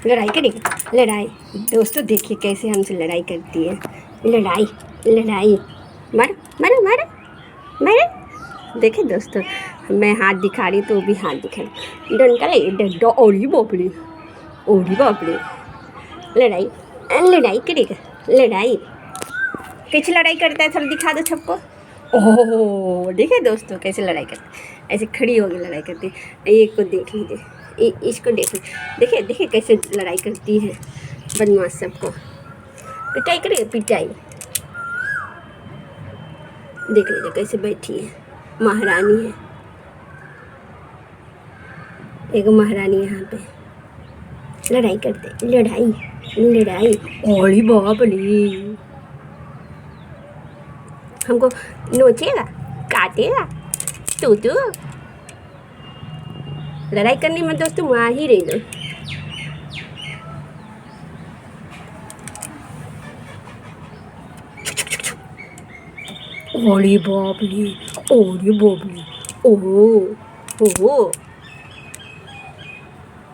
लड़ाई करेगा, लड़ाई। दोस्तों देखिए कैसे हमसे लड़ाई करती है, लड़ाई लड़ाई। मारो मारो मारो मारो। देखिए दोस्तों, मैं हाथ दिखा रही तो वो भी हाथ दिखा रही। डंडा ले डंडा, ओरी बापरे, ओरी बापरे। लड़ाई लड़ाई करेगा, लड़ाई। कैसे लड़ाई करता है थोड़ा दिखा दो सबको। ओह देखिए दोस्तों कैसे लड़ाई करती है, ऐसे खड़ी होकर लड़ाई करती है। एक को देख लीजिए, इसको देख लीजिए, देखिए देखिए कैसे लड़ाई करती है बदमाश सबको। पिटाई करेगी, पिटाई। देख लीजिए कैसे बैठी है, महारानी है, एक महारानी यहाँ पे लड़ाई करते, लड़ाई लड़ाई। ओली बाप रे, हमको नोचेगा, काटेगा तू। लड़ाई करने में दोस्तों माहिर है लो। ओली बाप रे, ओली बाप रे, ओहो ओहो।